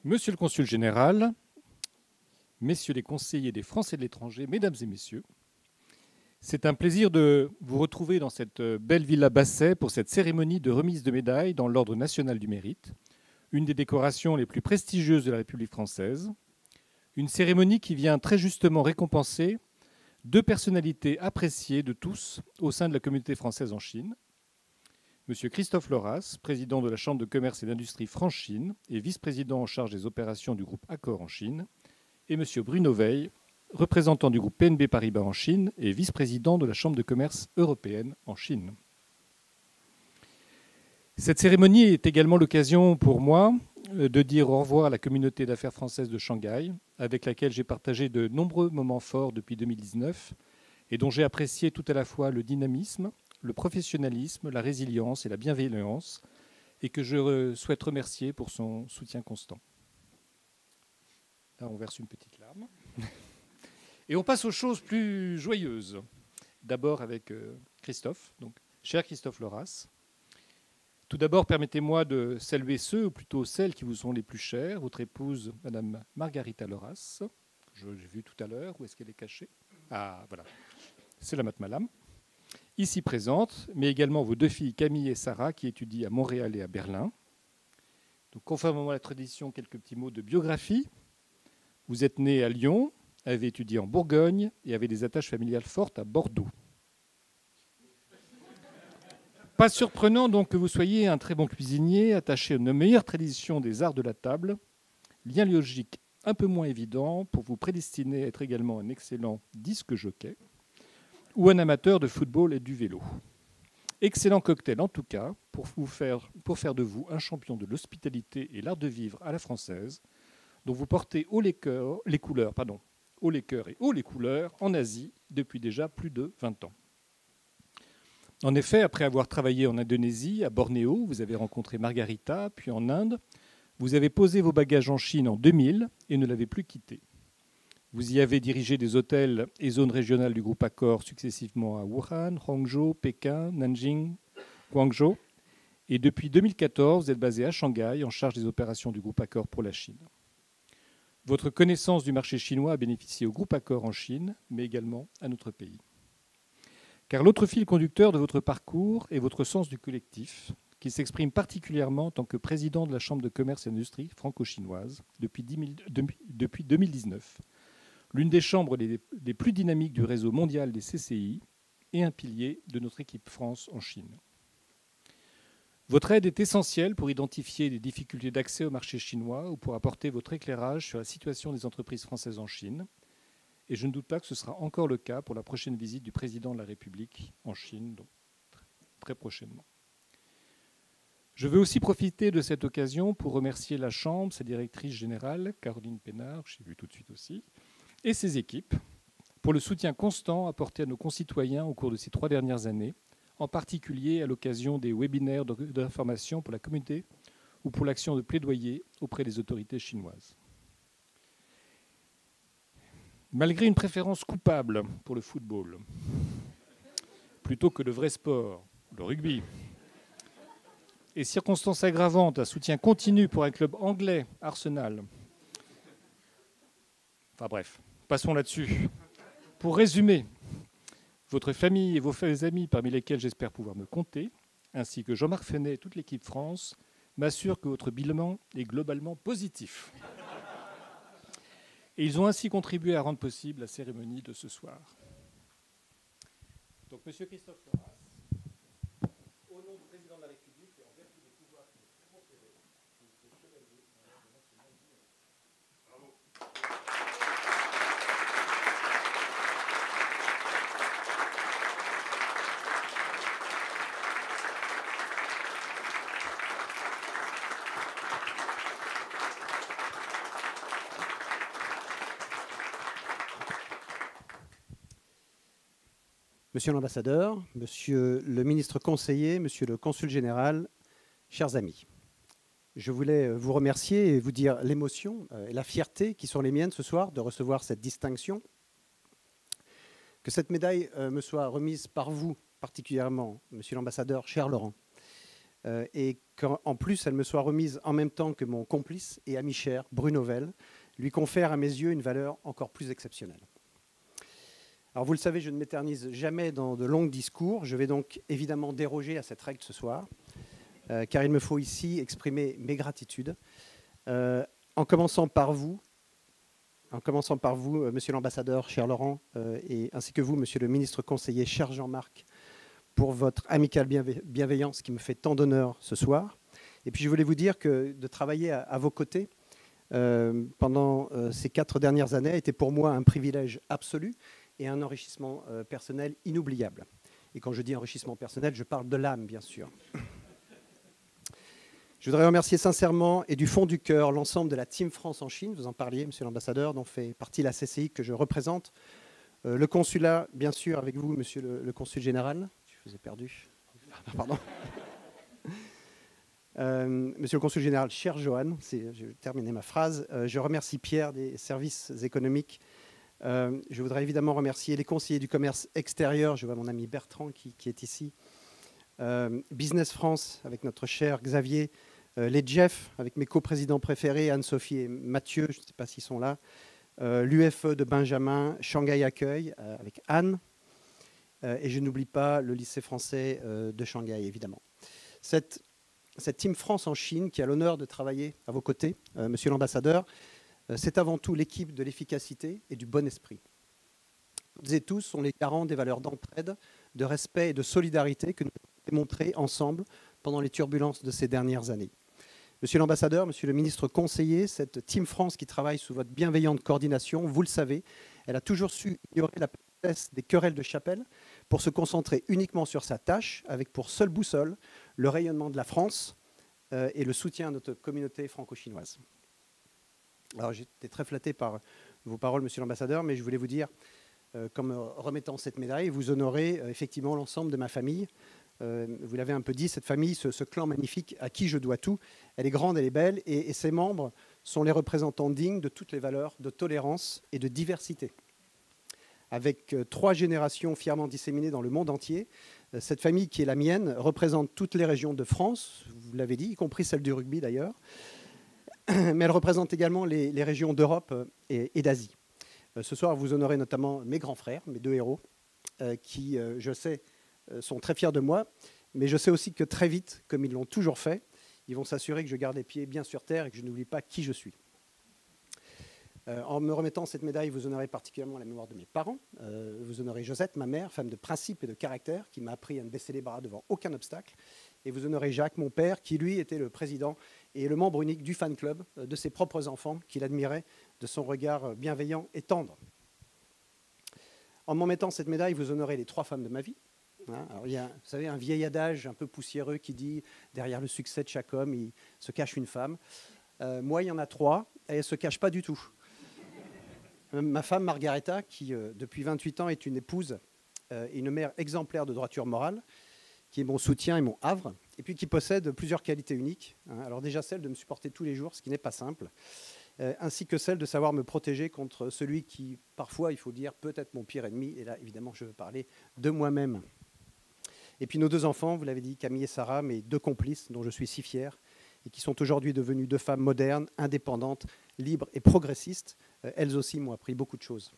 Monsieur le Consul général, messieurs les conseillers des Français de l'étranger, mesdames et messieurs, c'est un plaisir de vous retrouver dans cette belle Villa Basset pour cette cérémonie de remise de médailles dans l'Ordre national du mérite, une des décorations les plus prestigieuses de la République française, une cérémonie qui vient très justement récompenser deux personnalités appréciées de tous au sein de la communauté française en Chine. Monsieur Christophe Loras, président de la Chambre de commerce et d'industrie France-Chine et vice-président en charge des opérations du groupe Accor en Chine, et monsieur Bruno Weil, représentant du groupe BNP Paribas en Chine et vice-président de la Chambre de commerce européenne en Chine. Cette cérémonie est également l'occasion pour moi de dire au revoir à la communauté d'affaires française de Shanghai, avec laquelle j'ai partagé de nombreux moments forts depuis 2019 et dont j'ai apprécié tout à la fois le dynamisme, le professionnalisme, la résilience et la bienveillance, et que je souhaite remercier pour son soutien constant. Là, on verse une petite larme. Et on passe aux choses plus joyeuses. D'abord avec Christophe, donc cher Christophe Loras. Tout d'abord, permettez-moi de saluer ceux, ou plutôt celles qui vous sont les plus chères. Votre épouse, Madame Margarita Loras, que j'ai vue tout à l'heure. Où est-ce qu'elle est cachée? Ah, voilà. C'est la madame. Ici présente, mais également vos deux filles Camille et Sarah, qui étudient à Montréal et à Berlin. Donc, conformément à la tradition, quelques petits mots de biographie. Vous êtes né à Lyon, avez étudié en Bourgogne et avez des attaches familiales fortes à Bordeaux. Pas surprenant donc que vous soyez un très bon cuisinier, attaché à nos meilleures traditions des arts de la table, lien logique un peu moins évident pour vous prédestiner à être également un excellent disque jockey ou un amateur de football et du vélo. Excellent cocktail en tout cas pour faire de vous un champion de l'hospitalité et l'art de vivre à la française, dont vous portez haut les cœurs et haut les couleurs en Asie depuis déjà plus de 20 ans. En effet, après avoir travaillé en Indonésie, à Bornéo, vous avez rencontré Margarita, puis en Inde, vous avez posé vos bagages en Chine en 2000 et ne l'avez plus quitté. Vous y avez dirigé des hôtels et zones régionales du groupe Accor successivement à Wuhan, Hangzhou, Pékin, Nanjing, Guangzhou. Et depuis 2014, vous êtes basé à Shanghai en charge des opérations du groupe Accor pour la Chine. Votre connaissance du marché chinois a bénéficié au groupe Accor en Chine, mais également à notre pays. Car l'autre fil conducteur de votre parcours est votre sens du collectif, qui s'exprime particulièrement en tant que président de la Chambre de commerce et d'industrie franco-chinoise depuis 2019, l'une des chambres les plus dynamiques du réseau mondial des CCI et un pilier de notre équipe France en Chine. Votre aide est essentielle pour identifier des difficultés d'accès au marché chinois ou pour apporter votre éclairage sur la situation des entreprises françaises en Chine. Et je ne doute pas que ce sera encore le cas pour la prochaine visite du président de la République en Chine, donc très prochainement. Je veux aussi profiter de cette occasion pour remercier la Chambre, sa directrice générale, Caroline Pénard, que j'ai vu tout de suite aussi, et ses équipes, pour le soutien constant apporté à nos concitoyens au cours de ces 3 dernières années, en particulier à l'occasion des webinaires d'information pour la communauté ou pour l'action de plaidoyer auprès des autorités chinoises. Malgré une préférence coupable pour le football, plutôt que le vrai sport, le rugby, et circonstances aggravantes, un soutien continu pour un club anglais, Arsenal. Enfin bref, passons là-dessus. Pour résumer, votre famille et vos amis, parmi lesquels j'espère pouvoir me compter, ainsi que Jean-Marc Fenet et toute l'équipe France, m'assurent que votre bilan est globalement positif. Et ils ont ainsi contribué à rendre possible la cérémonie de ce soir. Donc, Monsieur Christophe Loras, au nom du président de la République et en vertu des pouvoirs qui me sont conférés, je vous fais chevalier de l'ordre national du mérite. Bravo. Monsieur l'ambassadeur, monsieur le ministre conseiller, monsieur le consul général, chers amis, je voulais vous remercier et vous dire l'émotion et la fierté qui sont les miennes ce soir de recevoir cette distinction. Que cette médaille me soit remise par vous particulièrement, monsieur l'ambassadeur, cher Laurent, et qu'en plus, elle me soit remise en même temps que mon complice et ami cher, Bruno Vell, lui confère à mes yeux une valeur encore plus exceptionnelle. Alors vous le savez, je ne m'éternise jamais dans de longs discours. Je vais donc évidemment déroger à cette règle ce soir, car il me faut ici exprimer mes gratitudes, en commençant par vous, monsieur l'ambassadeur, cher Laurent, et ainsi que vous, monsieur le ministre conseiller, cher Jean-Marc, pour votre amicale bienveillance qui me fait tant d'honneur ce soir. Et puis je voulais vous dire que de travailler à vos côtés pendant ces 4 dernières années a été pour moi un privilège absolu et un enrichissement personnel inoubliable. Et quand je dis enrichissement personnel, je parle de l'âme, bien sûr. Je voudrais remercier sincèrement et du fond du cœur l'ensemble de la Team France en Chine, vous en parliez, monsieur l'ambassadeur, dont fait partie la CCI que je représente, le consulat, bien sûr, avec vous, monsieur le consul général. Je vous ai perdu. Pardon. Monsieur le consul général, cher Johan, je vais terminer ma phrase. Je remercie Pierre des services économiques. Je voudrais évidemment remercier les conseillers du commerce extérieur. Je vois mon ami Bertrand qui est ici. Business France avec notre cher Xavier. Les Jeff avec mes coprésidents préférés, Anne-Sophie et Mathieu, je ne sais pas s'ils sont là. L'UFE de Benjamin, Shanghai Accueil avec Anne. Et je n'oublie pas le lycée français de Shanghai, évidemment. Cette Team France en Chine qui a l'honneur de travailler à vos côtés, monsieur l'ambassadeur, c'est avant tout l'équipe de l'efficacité et du bon esprit. Toutes et tous sont les garants des valeurs d'entraide, de respect et de solidarité que nous avons démontrées ensemble pendant les turbulences de ces dernières années. Monsieur l'ambassadeur, monsieur le ministre conseiller, cette Team France qui travaille sous votre bienveillante coordination, vous le savez, elle a toujours su ignorer la petitesse des querelles de chapelle pour se concentrer uniquement sur sa tâche, avec pour seule boussole le rayonnement de la France et le soutien à notre communauté franco-chinoise. Alors j'étais très flatté par vos paroles, monsieur l'ambassadeur, mais je voulais vous dire, comme remettant cette médaille, vous honorez effectivement l'ensemble de ma famille. Vous l'avez un peu dit, cette famille, ce clan magnifique à qui je dois tout, elle est grande, elle est belle, et ses membres sont les représentants dignes de toutes les valeurs de tolérance et de diversité. Avec 3 générations fièrement disséminées dans le monde entier, cette famille qui est la mienne représente toutes les régions de France, vous l'avez dit, y compris celle du rugby d'ailleurs, mais elle représente également les régions d'Europe et d'Asie. Ce soir, vous honorez notamment mes grands frères, mes 2 héros, qui, je sais, sont très fiers de moi, mais je sais aussi que très vite, comme ils l'ont toujours fait, ils vont s'assurer que je garde les pieds bien sur terre et que je n'oublie pas qui je suis. En me remettant cette médaille, vous honorez particulièrement la mémoire de mes parents. Vous honorez Josette, ma mère, femme de principe et de caractère, qui m'a appris à ne baisser les bras devant aucun obstacle. Et vous honorez Jacques, mon père, qui lui était le président et le membre unique du fan club de ses propres enfants, qu'il admirait de son regard bienveillant et tendre. En m'en mettant cette médaille, vous honorez les 3 femmes de ma vie. Alors, il y a, vous savez, un vieil adage un peu poussiéreux qui dit « derrière le succès de chaque homme, il se cache une femme ». Moi, il y en a 3, et elle ne se cache pas du tout. Ma femme, Margareta, qui depuis 28 ans est une épouse et une mère exemplaire de droiture morale, qui est mon soutien et mon havre, et puis qui possède plusieurs qualités uniques. Alors déjà celle de me supporter tous les jours, ce qui n'est pas simple, ainsi que celle de savoir me protéger contre celui qui, parfois, il faut dire, peut être mon pire ennemi. Et là, évidemment, je veux parler de moi-même. Et puis nos 2 enfants, vous l'avez dit, Camille et Sarah, mes 2 complices, dont je suis si fier, et qui sont aujourd'hui devenues 2 femmes modernes, indépendantes, libres et progressistes. Elles aussi m'ont appris beaucoup de choses.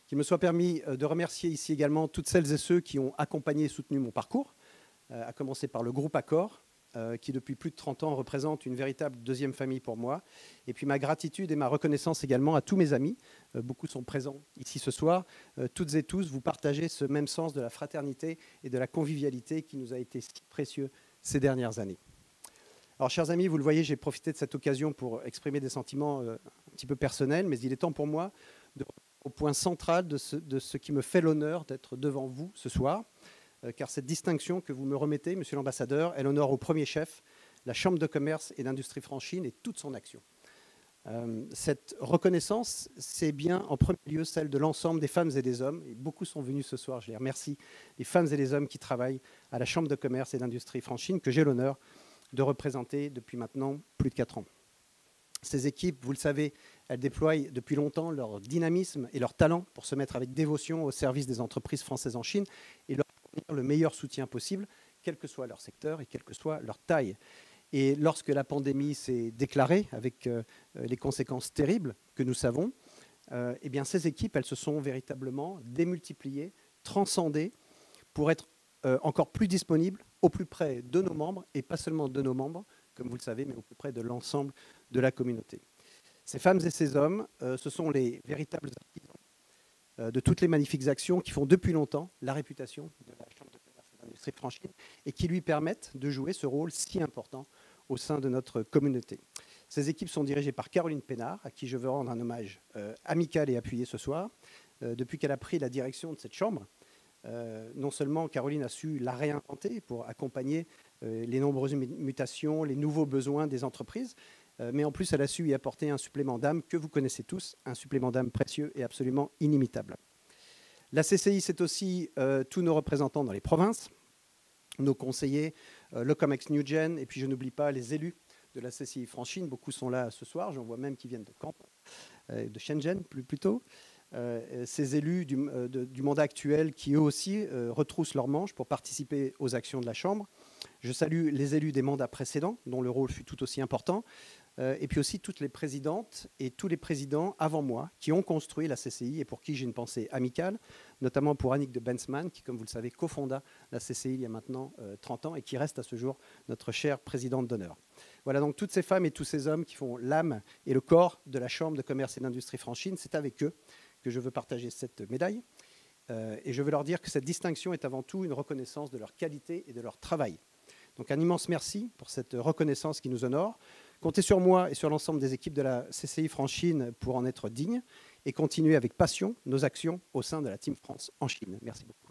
Qu'il me soit permis de remercier ici également toutes celles et ceux qui ont accompagné et soutenu mon parcours, à commencer par le groupe Accor, qui depuis plus de 30 ans représente une véritable 2e famille pour moi. Et puis ma gratitude et ma reconnaissance également à tous mes amis. Beaucoup sont présents ici ce soir. Toutes et tous, vous partagez ce même sens de la fraternité et de la convivialité qui nous a été si précieux ces dernières années. Alors, chers amis, vous le voyez, j'ai profité de cette occasion pour exprimer des sentiments un petit peu personnels, mais il est temps pour moi de revenir au point central de ce qui me fait l'honneur d'être devant vous ce soir, car cette distinction que vous me remettez, monsieur l'ambassadeur, elle honore au premier chef la Chambre de commerce et d'industrie franchine et toute son action. Cette reconnaissance, c'est bien en premier lieu celle de l'ensemble des femmes et des hommes, et beaucoup sont venus ce soir, je les remercie, les femmes et les hommes qui travaillent à la Chambre de commerce et d'industrie franchine, que j'ai l'honneur de représenter depuis maintenant plus de 4 ans. Ces équipes, vous le savez, elles déploient depuis longtemps leur dynamisme et leur talent pour se mettre avec dévotion au service des entreprises françaises en Chine et leur fournir le meilleur soutien possible, quel que soit leur secteur et quelle que soit leur taille. Et lorsque la pandémie s'est déclarée, avec les conséquences terribles que nous savons, eh bien, ces équipes, elles se sont véritablement démultipliées, transcendées, pour être encore plus disponibles au plus près de nos membres, et pas seulement de nos membres, comme vous le savez, mais au plus près de l'ensemble de la communauté. Ces femmes et ces hommes, ce sont les véritables artisans de toutes les magnifiques actions qui font depuis longtemps la réputation de la Chambre de commerce et d'industrie Franchine et qui lui permettent de jouer ce rôle si important au sein de notre communauté. Ces équipes sont dirigées par Caroline Pénard, à qui je veux rendre un hommage amical et appuyé ce soir. Depuis qu'elle a pris la direction de cette chambre, non seulement Caroline a su la réinventer pour accompagner les nombreuses mutations, les nouveaux besoins des entreprises, mais en plus elle a su y apporter un supplément d'âme que vous connaissez tous, un supplément d'âme précieux et absolument inimitable. La CCI, c'est aussi tous nos représentants dans les provinces, nos conseillers, le COMEX New Gen, et puis je n'oublie pas les élus de la CCI Franchine. Beaucoup sont là ce soir, j'en vois même qui viennent de Canton, de Shenzhen plutôt. Ces élus du mandat actuel qui eux aussi retroussent leurs manches pour participer aux actions de la Chambre. Je salue les élus des mandats précédents, dont le rôle fut tout aussi important, et puis aussi toutes les présidentes et tous les présidents avant moi qui ont construit la CCI et pour qui j'ai une pensée amicale, notamment pour Annick de Bensman, qui, comme vous le savez, cofonda la CCI il y a maintenant 30 ans et qui reste à ce jour notre chère présidente d'honneur. Voilà donc toutes ces femmes et tous ces hommes qui font l'âme et le corps de la Chambre de commerce et d'industrie Franchine. C'est avec eux que je veux partager cette médaille. Et je veux leur dire que cette distinction est avant tout une reconnaissance de leur qualité et de leur travail. Donc un immense merci pour cette reconnaissance qui nous honore. Comptez sur moi et sur l'ensemble des équipes de la CCI Franchine pour en être dignes et continuer avec passion nos actions au sein de la Team France en Chine. Merci beaucoup.